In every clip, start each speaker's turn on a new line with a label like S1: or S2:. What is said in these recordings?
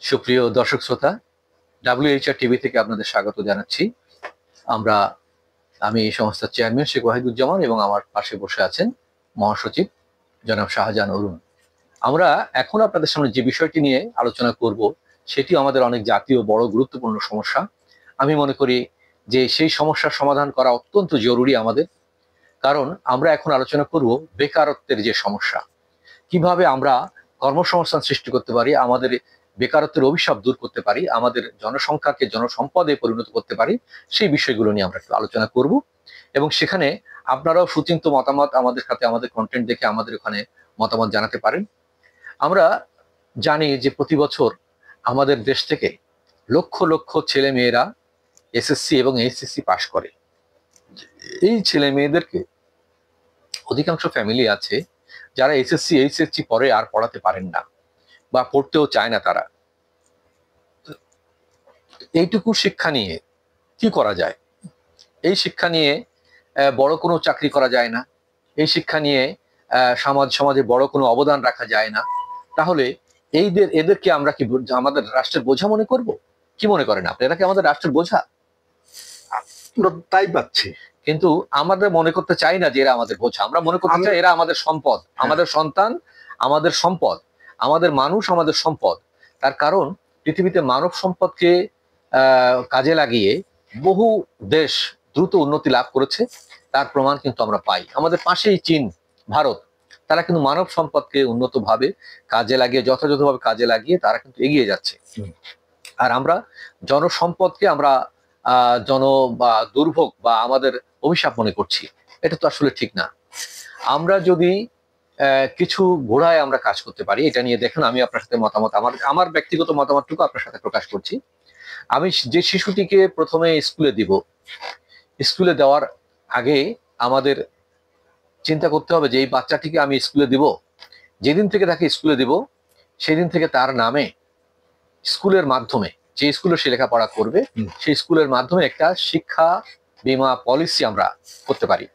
S1: সুপ্রিয় দর্শক শ্রোতা, WHR টিভি থেকে আপনাদের স্বাগত জানাচ্ছি। আমি এই সংস্থার চেয়ারম্যান শেখ ওয়াহিদুজ্জামান এবং আমার পাশে বসে আছেন মহাসচিব জনাব শাহজাহান অরুণ। আমরা এখন আপনাদের সামনে যে বিষয়টি নিয়ে আলোচনা করব সেটি আমাদের অনেক জাতীয় বড় গুরুত্বপূর্ণ সমস্যা। আমি মনে করি যে সেই সমস্যার সমাধান করা অত্যন্ত জরুরি আমাদের, কারণ আমরা এখন আলোচনা করব বেকারত্বের যে সমস্যা, কিভাবে আমরা কর্মসংস্থান সৃষ্টি করতে পারি, আমাদের বেকারত্বের অভিশাপ দূর করতে পারি, আমাদের জনসংখ্যাকে জনসম্পদে পরিণত করতে পারি, সেই বিষয়গুলো নিয়ে আমরা একটু আলোচনা করব। এবং সেখানে আপনারাও সুচিন্ত মতামত আমাদের সাথে, আমাদের কন্টেন্ট দেখে আমাদের ওখানে মতামত জানাতে পারেন। আমরা জানি যে প্রতি বছর আমাদের দেশ থেকে লক্ষ লক্ষ ছেলে মেয়েরা SSC এবং HSC পাশ করে। এই ছেলে মেয়েদেরকে অধিকাংশ ফ্যামিলি আছে যারা SSC HSC পরে আর পড়াতে পারেন না বা পড়তেও চায় না। তারা এইটুকু শিক্ষা নিয়ে কি করা যায়? এই শিক্ষা নিয়ে বড় কোনো চাকরি করা যায় না, এই শিক্ষা নিয়ে সমাজে বড় কোনো অবদান রাখা যায় না। তাহলে এদেরকে আমরা কি আমাদের রাষ্ট্রের বোঝা মনে করব? কি মনে করেন আপনি? এরা কি আমাদের রাষ্ট্রের বোঝা?
S2: তাই পাচ্ছি,
S1: কিন্তু আমাদের মনে করতে চাই না যে এরা আমাদের বোঝা। আমরা মনে করতে চাই এরা আমাদের সম্পদ, আমাদের সন্তান, আমাদের সম্পদ, আমাদের মানুষ, আমাদের সম্পদ। তার কারণ পৃথিবীতে মানব সম্পদকে কাজে লাগিয়ে বহু দেশ দ্রুত উন্নতি লাভ করেছে। তার প্রমাণ কিন্তু আমরা পাই। আমাদের পাশেই চীন, ভারত, তারা কিন্তু মানব সম্পদকে উন্নতভাবে কাজে লাগিয়ে, যথাযথভাবে কাজে লাগিয়ে তারা কিন্তু এগিয়ে যাচ্ছে। আর আমরা জনসম্পদকে আমরা বা দুর্ভোগ বা আমাদের অভিশাপ মনে করছি। এটা তো আসলে ঠিক না। আমরা যদি কিছু ঘোড়ায় আমরা কাজ করতে পারি, এটা নিয়ে দেখুন আমি আপনার সাথে মতামত, আমার ব্যক্তিগত মতামতটুকু আপনার সাথে প্রকাশ করছি। আমি যে শিশুটিকে প্রথমে স্কুলে দিব, স্কুলে দেওয়ার আগে আমাদের চিন্তা করতে হবে যে এই বাচ্চাটিকে আমি স্কুলে দিব, যেদিন থেকে তাকে স্কুলে দিব সেদিন থেকে তার নামে স্কুলের মাধ্যমে, যে স্কুলে সে লেখাপড়া করবে সেই স্কুলের মাধ্যমে একটা শিক্ষা বীমা পলিসি আমরা করতে পারি।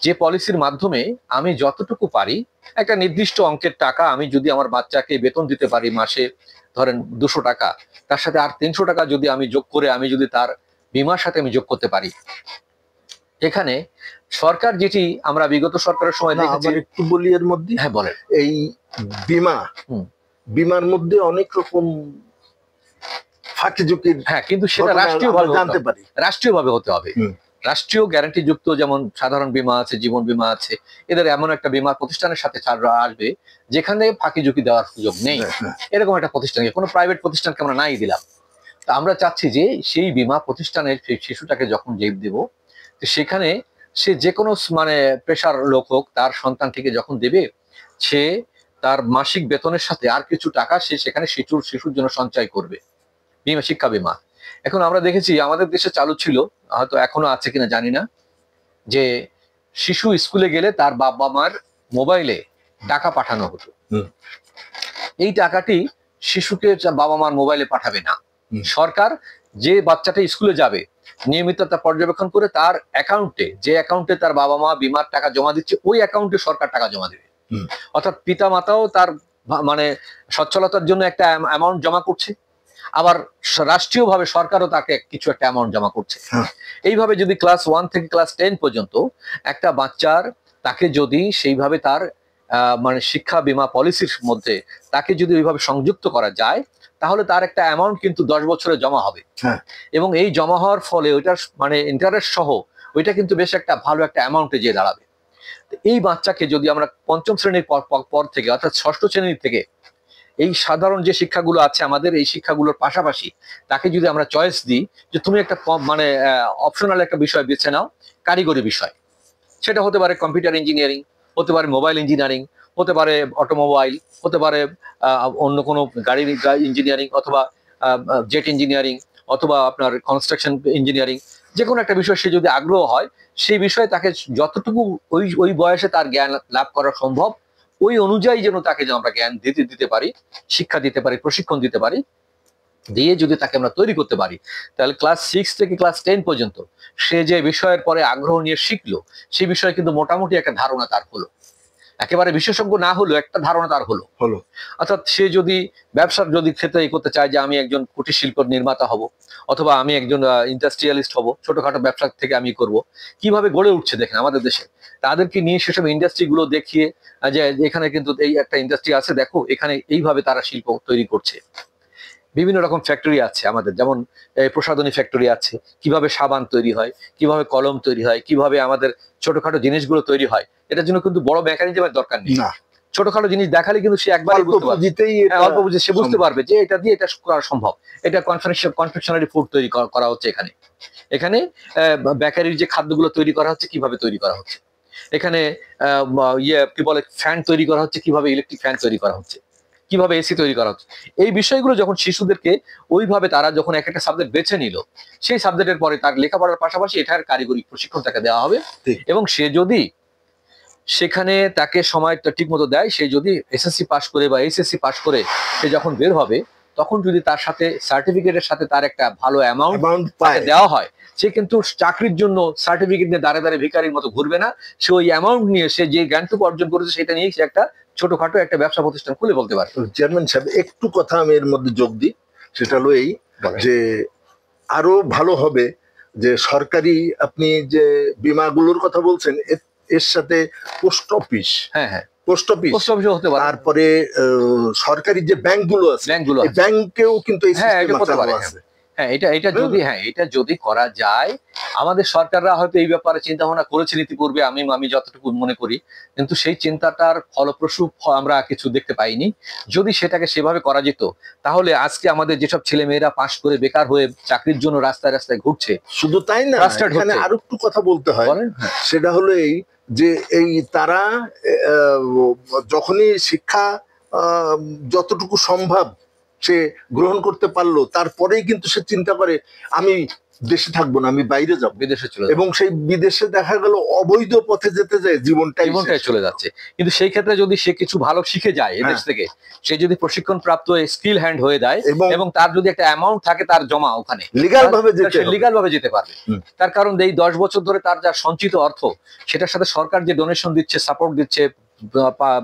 S1: যে পলিসির মাধ্যমে আমি যতটুকু পারি একটা নির্দিষ্ট অঙ্কের টাকা, আমি যদি আমার বাচ্চাকে বেতন দিতে পারি মাসে ধরেন 200 টাকা, তার সাথে আর 300 টাকা যদি আমি যোগ করে আমি যদি তার বীমার সাথে আমি যোগ করতে পারি। এখানে সরকার যেটি আমরা বিগত সরকারের সময় দেখেছি,
S2: একটু বলি এর মধ্যে।
S1: হ্যাঁ বলেন।
S2: এই বিমার মধ্যে অনেক রকম ফাঁকি ঝুঁকির,
S1: হ্যাঁ, কিন্তু সেটা রাষ্ট্রীয়ভাবে
S2: জানতে পারি,
S1: রাষ্ট্রীয়ভাবে হতে হবে। রাষ্ট্রীয় গ্যারান্টি যুক্ত, যেমন সাধারণ বীমা আছে, জীবন বীমা আছে, এদের এমন একটা বীমা প্রতিষ্ঠানের সাথে ছাড়া আসবে যেখানে ফাঁকি ঝুঁকি দেওয়ার সুযোগ নেই। এরকম একটা প্রতিষ্ঠানকে, কোনো প্রাইভেট প্রতিষ্ঠানকে আমরা নাই দিলাম। তা আমরা চাচ্ছি যে সেই বীমা প্রতিষ্ঠানের শিশুটাকে যখন দেব, সেখানে সে যে কোনো মানে পেশার লোক হোক, তার সন্তানটিকে যখন দেবে, সে তার মাসিক বেতনের সাথে আর কিছু টাকা সে সেখানে শিশুর জন্য সঞ্চয় করবে, বীমা, শিক্ষা বীমা। এখন আমরা দেখেছি আমাদের দেশে চালু ছিল, হয়তো এখনো আছে কিনা জানি না, যে শিশু স্কুলে গেলে তার বাবা মার মোবাইলে টাকা পাঠানো হতো। এই টাকাটি শিশুকে বাবা মার মোবাইলে পাঠাবে না, সরকার যে বাচ্চাটা স্কুলে যাবে নিয়মিত তা পর্যবেক্ষণ করে তার অ্যাকাউন্টে, যে অ্যাকাউন্টে তার বাবা মা বীমার টাকা জমা দিচ্ছে, ওই অ্যাকাউন্টে সরকার টাকা জমা দেবে। অর্থাৎ পিতা মাতাও তার মানে সচ্ছলতার জন্য একটা অ্যামাউন্ট জমা করছে, আবার রাষ্ট্রীয়ভাবে সরকারও তাকে কিছু একটা অ্যামাউন্ট জমা করছে। এইভাবে যদি ক্লাস 1 থেকে ক্লাস 10 পর্যন্ত একটা বাচ্চার, তাকে যদি সেইভাবে তার মানে শিক্ষা বীমা পলিসির মধ্যে তাকে যদি ওইভাবে সংযুক্ত করা যায়, তাহলে তার একটা অ্যামাউন্ট কিন্তু 10 বছরে জমা হবে। এবং এই জমা হওয়ার ফলে ওইটার মানে ইন্টারেস্ট সহ ওইটা কিন্তু বেশ একটা ভালো একটা অ্যামাউন্টে যেয়ে দাঁড়াবে। এই বাচ্চাকে যদি আমরা পঞ্চম শ্রেণীর পর থেকে, অর্থাৎ ষষ্ঠ শ্রেণীর থেকে, এই সাধারণ যে শিক্ষাগুলো আছে আমাদের, এই শিক্ষাগুলোর পাশাপাশি তাকে যদি আমরা চয়েস দিই যে তুমি একটা মানে অপশনাল একটা বিষয় বেছে নাও, কারিগরি বিষয়, সেটা হতে পারে কম্পিউটার ইঞ্জিনিয়ারিং, হতে পারে মোবাইল ইঞ্জিনিয়ারিং, হতে পারে অটোমোবাইল, হতে পারে অন্য কোনো গাড়ির ইঞ্জিনিয়ারিং, অথবা জেট ইঞ্জিনিয়ারিং, অথবা আপনার কনস্ট্রাকশন ইঞ্জিনিয়ারিং, যে কোনো একটা বিষয় সে যদি আগ্রহ হয়, সেই বিষয়ে তাকে যতটুকু ওই বয়সে তার জ্ঞান লাভ করা সম্ভব, ওই অনুযায়ী যেন তাকে আমরা জ্ঞান দিতে পারি, শিক্ষা দিতে পারি, প্রশিক্ষণ দিতে পারি, দিয়ে যদি তাকে আমরা তৈরি করতে পারি, তাহলে ক্লাস 6 থেকে ক্লাস 10 পর্যন্ত সে যে বিষয়ের পরে আগ্রহ নিয়ে শিখলো, সেই বিষয়ে কিন্তু মোটামুটি একটা ধারণা তার হলো। একেবারে বিশেষজ্ঞ না হলেও একটা ধারণা তার হলো। অর্থাৎ সে যদি ব্যবসার ক্ষেত্রে করতে চায় যে আমি একজন কুটির শিল্প নির্মাতা হব, অথবা আমি একজন ইন্ডাস্ট্রিয়ালিস্ট হব, ছোটখাটো ব্যবসা থেকে আমি করব, কিভাবে গড়ে উঠছে দেখেন আমাদের দেশে। তাদেরকে নিয়ে সেসব ইন্ডাস্ট্রি গুলো দেখিয়ে যে এখানে কিন্তু এই একটা ইন্ডাস্ট্রি আছে, দেখো এখানে এইভাবে তারা শিল্প তৈরি করছে। বিভিন্ন রকম ফ্যাক্টরি আছে আমাদের, যেমন প্রসাধনী ফ্যাক্টরি আছে, কিভাবে সাবান তৈরি হয়, কিভাবে কলম তৈরি হয়, কিভাবে আমাদের ছোটখাটো জিনিসগুলো তৈরি হয়। এটার জন্য কিন্তু বড় মেকানিজমের দরকার নেই, ছোটখাটো জিনিস দেখালে কিন্তু সে একবারই বুঝতে পারবে, অল্প বুঝে সে বুঝতে পারবে যে এটা দিয়ে এটা করা সম্ভব। এটা কনফেকশনারি ফুড তৈরি করা হচ্ছে এখানে, এখানে বেকারির যে খাদ্যগুলো তৈরি করা হচ্ছে কিভাবে তৈরি করা হচ্ছে, এখানে কি বলে ফ্যান তৈরি করা হচ্ছে, কিভাবে ইলেকট্রিক ফ্যান তৈরি করা হচ্ছে, কিভাবে এসি তৈরি করা হচ্ছে। এই বিষয়গুলো যখন শিশুদেরকে ওইভাবে তারা যখন এক একটা সাবজেক্ট বেছে নিল, সেই সাবজেক্টের পরে তার লেখাপড়ার পাশাপাশি এটার কারিগরি প্রশিক্ষণ তাকে দেওয়া হবে। এবং সে যদি সেখানে তাকে সময় ঠিক মতো দেয়, সে যদি এসএসসি পাস করে বা এইচএসসি পাস করে সে যখন বের হবে, তখন যদি তার সাথে সার্টিফিকেটের সাথে তার একটা ভালো অ্যামাউন্ট দেওয়া হয়, সে কিন্তু চাকরির জন্য সার্টিফিকেট নিয়ে দাঁড়ে দাঁড়িয়ে ভিখারির মতো ঘুরবে না। সে ওই অ্যামাউন্ট নিয়ে, সে যে জ্ঞানটুকু অর্জন করেছে সেটা নিয়ে সে একটা ছোটখাটো একটা ব্যবসা প্রতিষ্ঠান খুলে বলতে পারে।
S2: চেয়ারম্যান সাহেব, একটু কথা আমি এর মধ্যে যোগ দিই, সেটা হলো এই যে আরো ভালো হবে যে সরকারি আপনি যে বীমাগুলোর কথা বলছেন, এর সাথে পোস্ট অফিস, পোস্ট অফিস হতে পারে, তারপরে সরকারি যে ব্যাংকগুলো আছে, ব্যাংকেও কিন্তু এই সিস্টেম আছে।
S1: এটা যদি করা যায়, আমাদের সরকাররা হয়তো এই ব্যাপারে চিন্তা ভাবনা করেছেন ইতিপূর্বে, আমি যতটুকু মনে করি, কিন্তু সেই চিন্তাটার ফলপ্রসূ আমরা কিছু দেখতে পাইনি। যদি সেটাকে সেভাবে করা যেত, তাহলে আজকে আমাদের যেসব ছেলে মেয়েরা পাশ করে বেকার হয়ে চাকরির জন্য রাস্তায় রাস্তায় ঘুরছে,
S2: শুধু তাই না, এখানে আরো একটু কথা বলতে হয়, সেটা হলো এই যে এই তারা যখনই শিক্ষা যতটুকু সম্ভব সে গ্রহণ করতে পারলো, তারপরেই কিন্তু সে চিন্তা করে আমি দেশে থাকবো না, আমি বাইরে যাবো,
S1: বিদেশে চলে,
S2: এবং সেই বিদেশে দেখা গেল অবৈধ পথে যেতে যায়, জীবনটাই
S1: চলে যাচ্ছে। কিন্তু সেই ক্ষেত্রে যদি সে কিছু ভালো শিখে যায় এদেশ থেকে, সে যদি প্রশিক্ষণ প্রাপ্ত স্কিল হ্যান্ড হয়ে যায়, এবং তার যদি একটা অ্যামাউন্ট থাকে তার জমা, ওখানে লিগ্যাল ভাবে যেতে পারবে। তার কারণ এই 10 বছর ধরে তার যা সঞ্চিত অর্থ, সেটার সাথে সরকার যে ডোনেশন দিচ্ছে, সাপোর্ট দিচ্ছে,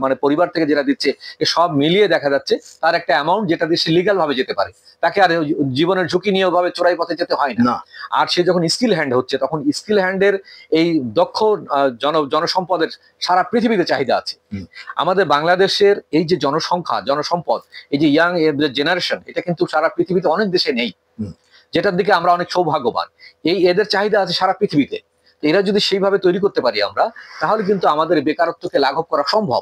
S1: মানে পরিবার থেকে যেটা দিচ্ছে, সব মিলিয়ে দেখা যাচ্ছে তার একটা অ্যামাউন্ট যেটা দিয়ে সে লিগ্যাল ভাবে যেতে পারে। তাকে আর জীবনের ঝুঁকি নিয়ে ভাবে চোরাই পথে যেতে হয় না। আর সে যখন স্কিল হ্যান্ড হচ্ছে, তখন স্কিল হ্যান্ডের এই দক্ষ জনসম্পদের সারা পৃথিবীতে চাহিদা আছে। আমাদের বাংলাদেশের এই যে জনসম্পদ, এই যে ইয়াং জেনারেশন, এটা কিন্তু সারা পৃথিবীতে অনেক দেশে নেই, যেটার দিকে আমরা অনেক সৌভাগ্যবান। এদের চাহিদা আছে সারা পৃথিবীতে। এরা যদি সেইভাবে তৈরি করতে পারি আমরা, তাহলে কিন্তু আমাদের বেকারত্বকে লাঘব করা সম্ভব।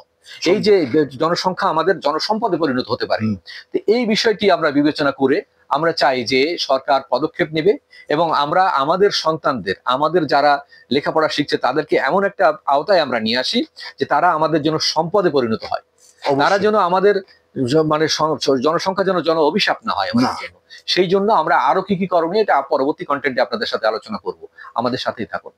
S1: এই যে জনসংখ্যা আমাদের জনসম্পদে পরিণত হতে পারে। তো এই বিষয়টি আমরা বিবেচনা করে আমরা চাই যে সরকার পদক্ষেপ নেবে, এবং আমরা আমাদের সন্তানদের, আমাদের যারা লেখাপড়া শিখছে, তাদেরকে এমন একটা আওতায় আমরা নিয়ে আসি যে তারা আমাদের জন্য সম্পদে পরিণত হয়, তারা যেন আমাদের মানে জনসংখ্যা যেন অভিশাপ না হয় আমাদের জন্য। সেই জন্য আমরা আরো কি করণীয়, এটা পরবর্তী কন্টেন্টে আপনাদের সাথে আলোচনা করব। আমাদের সাথেই থাকুন।